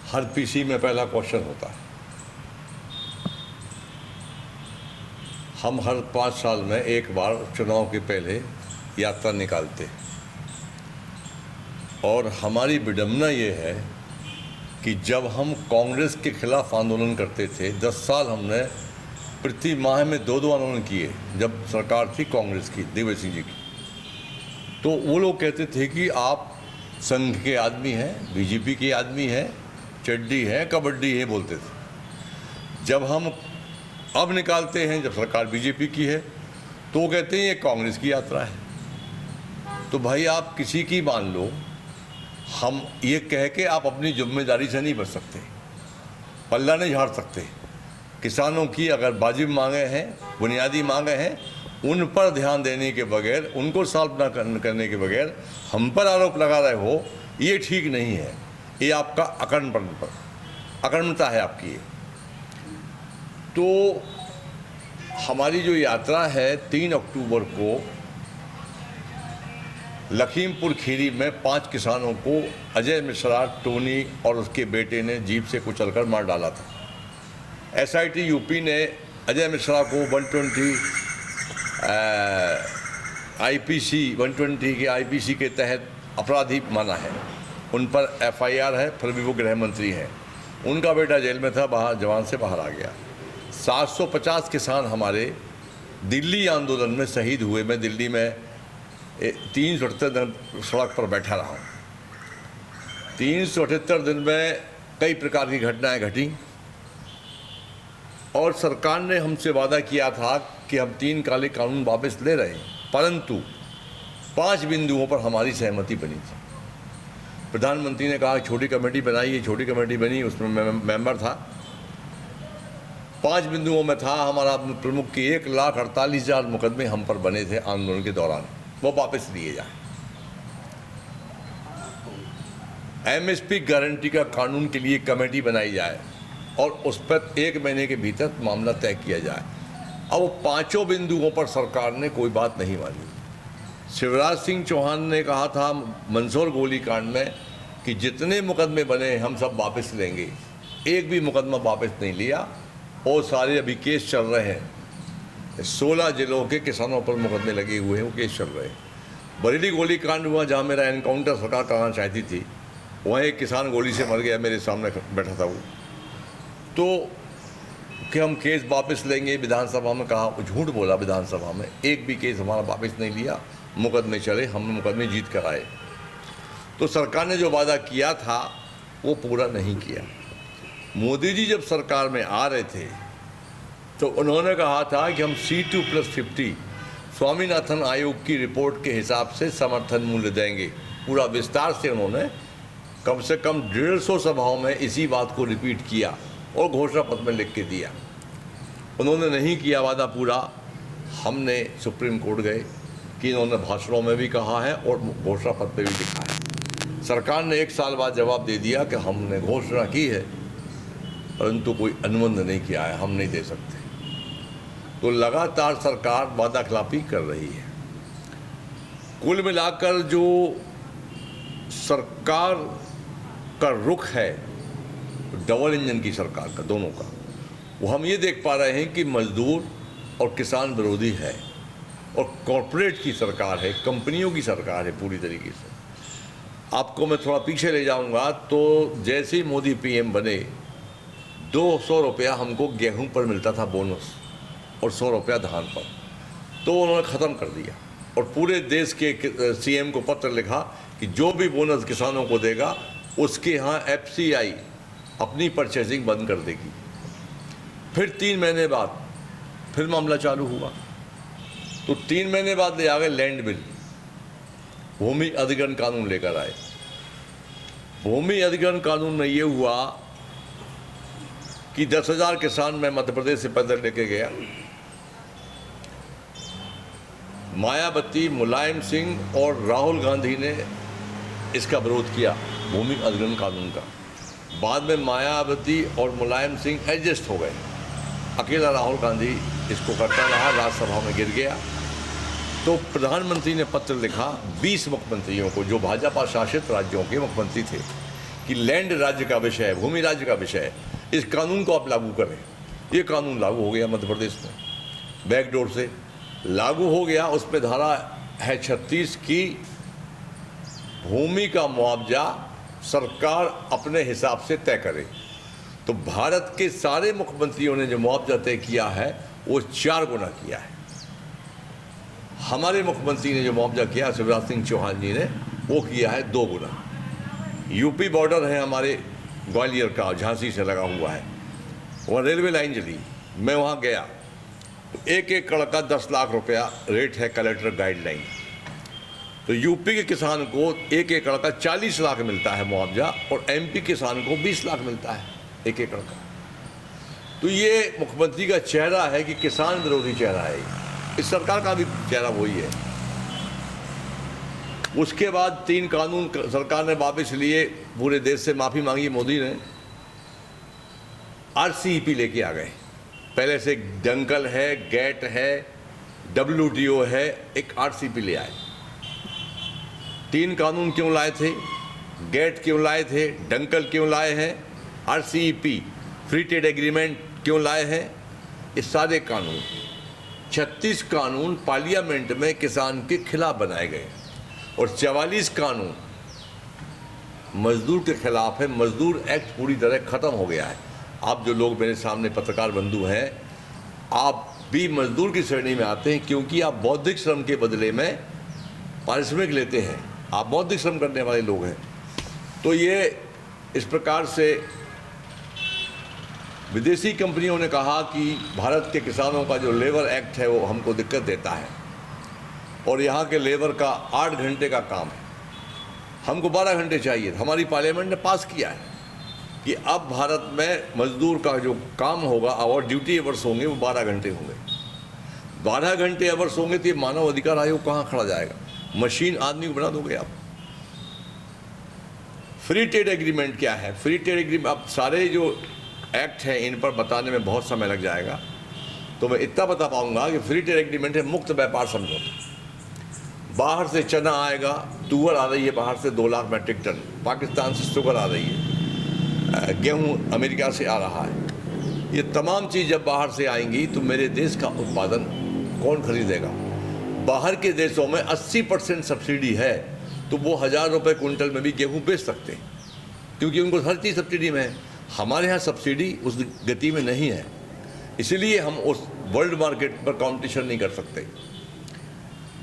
हर PC में पहला question होता है। हम हर 5 साल में एक बार चुनाव के पहले यात्रा निकालते हैं और हमारी विडंबना ये है कि जब हम कांग्रेस के खिलाफ आंदोलन करते थे 10 साल हमने प्रति माह में 2-2 आंदोलन किए। जब सरकार थी कांग्रेस की, देवेंद्र सिंह जी की, तो वो लोग कहते थे कि आप संघ के आदमी हैं, बीजेपी के आदमी हैं, चड्डी है, कबड्डी है बोलते थे। जब हम अब निकालते हैं, जब सरकार बीजेपी की है, तो वो कहते हैं ये कांग्रेस की यात्रा है। तो भाई आप किसी की मान लो, हम ये कह के आप अपनी जिम्मेदारी से नहीं बच सकते, पल्ला नहीं झाड़ सकते। किसानों की अगर वाजिब मांगे हैं, बुनियादी मांगे हैं, उन पर ध्यान देने के बगैर, उनको सॉल्व ना करने के बगैर हम पर आरोप लगा रहे हो, ये ठीक नहीं है। ये आपका अकर्मता है आपकी ये। तो हमारी जो यात्रा है 3 अक्टूबर को लखीमपुर खीरी में 5 किसानों को अजय मिश्रा, टोनी और उसके बेटे ने जीप से कुचलकर मार डाला था। एसआईटी यूपी ने अजय मिश्रा को 120 आईपीसी के तहत अपराधी माना है। उन पर एफआईआर है, फिर भी वो गृह मंत्री हैं। उनका बेटा जेल में था, बाहर जवान से बाहर आ गया। 750 किसान हमारे दिल्ली आंदोलन में शहीद हुए। मैं दिल्ली में 378 दिन सड़क पर बैठा रहा हूँ। 378 दिन में कई प्रकार की घटनाएं घटी और सरकार ने हमसे वादा किया था कि हम 3 काले कानून वापस ले रहे हैं, परंतु 5 बिंदुओं पर हमारी सहमति बनी थी। प्रधानमंत्री ने कहा छोटी कमेटी बनाई, छोटी कमेटी बनी, उसमें मैं मेंबर था। 5 बिंदुओं में था हमारा प्रमुख की 1,48,000 मुकदमे हम पर बने थे आंदोलन के दौरान, वो वापस लिए जाए। एमएसपी गारंटी का कानून के लिए कमेटी बनाई जाए और उस पर 1 महीने के भीतर मामला तय किया जाए। अब वो 5 बिंदुओं पर सरकार ने कोई बात नहीं मानी। शिवराज सिंह चौहान ने कहा था मंदसौर गोलीकांड में कि जितने मुकदमे बने हम सब वापस लेंगे। एक भी मुकदमा वापस नहीं लिया और सारे अभी केस चल रहे हैं। 16 जिलों के किसानों पर मुकदमे लगे हुए हैं, वो केस चल रहे हैं। बरेली गोलीकांड हुआ जहाँ मेरा एनकाउंटर सरकार कराना चाहती थी, वहाँ एक किसान गोली से मर गया, मेरे सामने बैठा था वो। तो कि हम केस वापस लेंगे, विधानसभा में कहा, झूठ बोला विधानसभा में। एक भी केस हमारा वापस नहीं लिया, मुकदमे चले, हमने मुकदमे जीत कर आए। तो सरकार ने जो वादा किया था वो पूरा नहीं किया। मोदी जी जब सरकार में आ रहे थे तो उन्होंने कहा था कि हम C2+50 स्वामीनाथन आयोग की रिपोर्ट के हिसाब से समर्थन मूल्य देंगे। पूरा विस्तार से उन्होंने कम से कम 150 सभाओं में इसी बात को रिपीट किया और घोषणा पत्र में लिख के दिया। उन्होंने नहीं किया वादा पूरा। हमने सुप्रीम कोर्ट गए कि इन्होंने भाषणों में भी कहा है और घोषणा पत्र में भी लिखा है। सरकार ने 1 साल बाद जवाब दे दिया कि हमने घोषणा की है परंतु कोई अनुबंध नहीं किया है, हम नहीं दे सकते। तो लगातार सरकार वादा खिलाफी कर रही है। कुल मिलाकर जो सरकार का रुख है डबल इंजन की सरकार का, दोनों का, वो हम ये देख पा रहे हैं कि मजदूर और किसान विरोधी है और कॉरपोरेट की सरकार है, कंपनियों की सरकार है पूरी तरीके से। आपको मैं थोड़ा पीछे ले जाऊंगा तो जैसे ही मोदी पीएम बने 200 रुपया हमको गेहूं पर मिलता था बोनस और 100 रुपया धान पर, तो उन्होंने ख़त्म कर दिया और पूरे देश के सीएम को पत्र लिखा कि जो भी बोनस किसानों को देगा उसके यहाँ FCI अपनी परचेजिंग बंद कर देगी। फिर 3 महीने बाद फिर मामला चालू हुआ तो 3 महीने बाद ले आ गए लैंड बिल, भूमि अधिग्रहण कानून लेकर आए। भूमि अधिग्रहण कानून में ये हुआ कि 10,000 किसान मैं मध्य प्रदेश से पैदल लेके गया। मायावती, मुलायम सिंह और राहुल गांधी ने इसका विरोध किया, भूमि अधिग्रहण कानून का। बाद में मायावती और मुलायम सिंह एडजस्ट हो गए, अकेला राहुल गांधी इसको करता रहा, राज्यसभा में गिर गया। तो प्रधानमंत्री ने पत्र लिखा 20 मुख्यमंत्रियों को जो भाजपा शासित राज्यों के मुख्यमंत्री थे कि लैंड राज्य का विषय है, भूमि राज्य का विषय है, इस कानून को आप लागू करें। ये कानून लागू हो गया मध्य प्रदेश में, बैकडोर से लागू हो गया। उस पर धारा है 36 की भूमि का मुआवजा सरकार अपने हिसाब से तय करे। तो भारत के सारे मुख्यमंत्रियों ने जो मुआवजा तय किया है वो 4 गुना किया है। हमारे मुख्यमंत्री ने जो मुआवजा किया शिवराज सिंह चौहान जी ने, वो किया है 2 गुना। यूपी बॉर्डर है हमारे ग्वालियर का, झांसी से लगा हुआ है, वहाँ रेलवे लाइन चली, मैं वहाँ गया तो 1 एकड़ का 10 लाख रुपया रेट है कलेक्टर गाइडलाइन। तो यूपी के किसान को 1 एकड़ का 40 लाख मिलता है मुआवजा और एमपी किसान को 20 लाख मिलता है 1 एकड़ का। तो ये मुख्यमंत्री का चेहरा है कि किसान विरोधी चेहरा है, इस सरकार का भी चेहरा वही है। उसके बाद 3 कानून सरकार ने वापस लिए, पूरे देश से माफ़ी मांगी मोदी ने, आरसीईपी लेके आ गए। पहले से डंकल है, गैट है, WTO है, एक आरसीईपी ले आए। 3 कानून क्यों लाए थे? गैट क्यों लाए थे? डंकल क्यों लाए हैं? आरसीईपी फ्री ट्रेड एग्रीमेंट क्यों लाए हैं? ये सारे कानून 36 कानून पार्लियामेंट में किसान के खिलाफ बनाए गए और 44 कानून मजदूर के खिलाफ है। मजदूर एक्ट पूरी तरह ख़त्म हो गया है। आप जो लोग मेरे सामने पत्रकार बंधु हैं, आप भी मजदूर की श्रेणी में आते हैं, क्योंकि आप बौद्धिक श्रम के बदले में पारिश्रमिक लेते हैं, आप बौद्धिक श्रम करने वाले लोग हैं। तो ये इस प्रकार से विदेशी कंपनियों ने कहा कि भारत के किसानों का जो लेबर एक्ट है वो हमको दिक्कत देता है और यहाँ के लेबर का 8 घंटे का काम है, हमको 12 घंटे चाहिए। हमारी पार्लियामेंट ने पास किया है कि अब भारत में मजदूर का जो काम होगा और ड्यूटी आवर्स होंगे वो 12 घंटे होंगे। 12 घंटे आवर्स होंगे तो ये मानव अधिकार आयोग कहाँ खड़ा जाएगा? मशीन आदमी को बना दोगे आप। फ्री ट्रेड एग्रीमेंट क्या है? फ्री ट्रेड एग्रीमेंट, अब सारे जो एक्ट हैं इन पर बताने में बहुत समय लग जाएगा, तो मैं इतना बता पाऊंगा कि फ्री ट्रेड एग्रीमेंट है मुक्त व्यापार समझौता। बाहर से चना आएगा, तुअर आ रही है बाहर से 2 लाख मीट्रिक टन, पाकिस्तान से शुगर आ रही है, गेहूं अमेरिका से आ रहा है। ये तमाम चीज़ जब बाहर से आएंगी तो मेरे देश का उत्पादन कौन खरीदेगा? बाहर के देशों में 80% सब्सिडी है, तो वो 1000 रुपये कुंटल में भी गेहूँ बेच सकते हैं, क्योंकि उनको हर चीज़ सब्सिडी में है। हमारे यहाँ सब्सिडी उस गति में नहीं है, इसलिए हम उस वर्ल्ड मार्केट पर कंपटीशन नहीं कर सकते।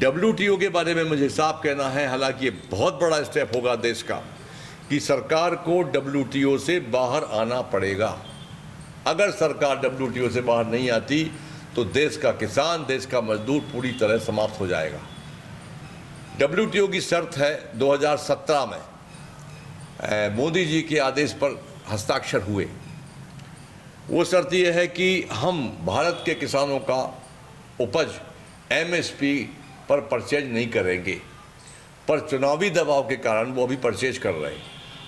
WTO के बारे में मुझे साफ कहना है, हालांकि ये बहुत बड़ा स्टेप होगा देश का, कि सरकार को WTO से बाहर आना पड़ेगा। अगर सरकार WTO से बाहर नहीं आती तो देश का किसान, देश का मजदूर पूरी तरह समाप्त हो जाएगा। WTO की शर्त है 2017 में मोदी जी के आदेश पर हस्ताक्षर हुए। वो शर्त ये है कि हम भारत के किसानों का उपज MSP पर परचेज नहीं करेंगे, पर चुनावी दबाव के कारण वो अभी परचेज कर रहे हैं।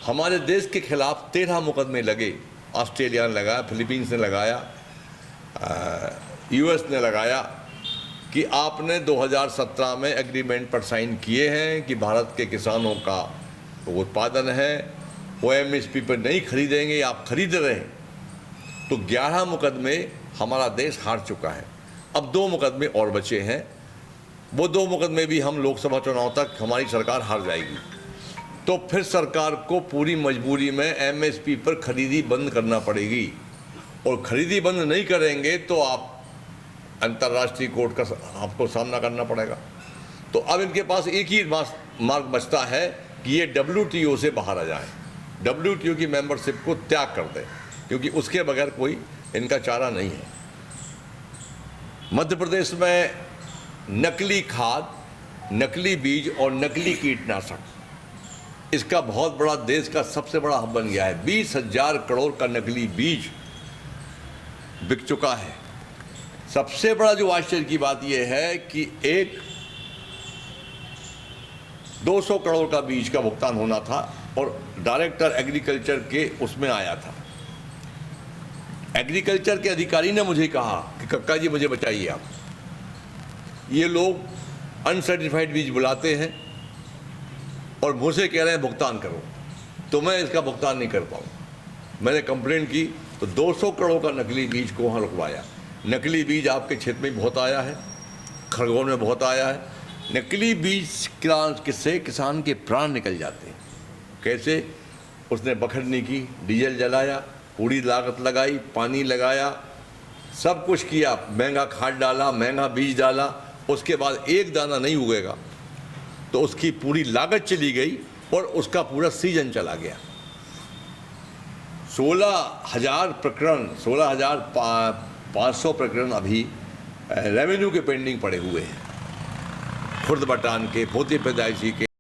हमारे देश के खिलाफ 13 मुकदमे लगे, ऑस्ट्रेलिया ने लगाया, फिलीपींस ने लगाया, US ने लगाया, कि आपने 2017 में एग्रीमेंट पर साइन किए हैं कि भारत के किसानों का वो उत्पादन है वो MSP पर नहीं खरीदेंगे, आप खरीद रहे हैं। तो 11 मुकदमे हमारा देश हार चुका है। अब 2 मुकदमे और बचे हैं, वो 2 मुकदमे भी हम लोकसभा चुनाव तक हमारी सरकार हार जाएगी, तो फिर सरकार को पूरी मजबूरी में MSP पर खरीदी बंद करना पड़ेगी। और खरीदी बंद नहीं करेंगे तो आप अंतर्राष्ट्रीय कोर्ट का आपको सामना करना पड़ेगा। तो अब इनके पास एक ही मार्ग बचता है कि ये WTO से बाहर आ जाए, WTO की मेंबरशिप को त्याग कर दें, क्योंकि उसके बगैर कोई इनका चारा नहीं है। मध्य प्रदेश में नकली खाद, नकली बीज और नकली कीटनाशक, इसका बहुत बड़ा देश का सबसे बड़ा हब बन गया है। 20,000 करोड़ का नकली बीज बिक चुका है। सबसे बड़ा जो आश्चर्य की बात यह है कि एक 200 करोड़ का बीज का भुगतान होना था और डायरेक्टर एग्रीकल्चर के उसमें आया था। एग्रीकल्चर के अधिकारी ने मुझे कहा कि कक्का जी मुझे बचाइए आप, ये लोग अनसर्टिफाइड बीज बुलाते हैं और मुझसे कह रहे हैं भुगतान करो। तो मैं इसका भुगतान नहीं कर पाऊँ। मैंने कंप्लेन की तो 200 करोड़ का नकली बीज को वहाँ रुकवाया। नकली बीज आपके क्षेत्र में बहुत आया है, खरगोन में बहुत आया है। नकली बीज किससे किसान के प्राण निकल जाते हैं। कैसे? उसने बखरनी की, डीजल जलाया, पूरी लागत लगाई, पानी लगाया, सब कुछ किया, महंगा खाद डाला, महंगा बीज डाला, उसके बाद एक दाना नहीं उगेगा तो उसकी पूरी लागत चली गई और उसका पूरा सीजन चला गया। 16,000 प्रकरण, 16,500 प्रकरण अभी रेवेन्यू के पेंडिंग पड़े हुए हैं, खुर्द बटान के, पोते पैदाइशी के।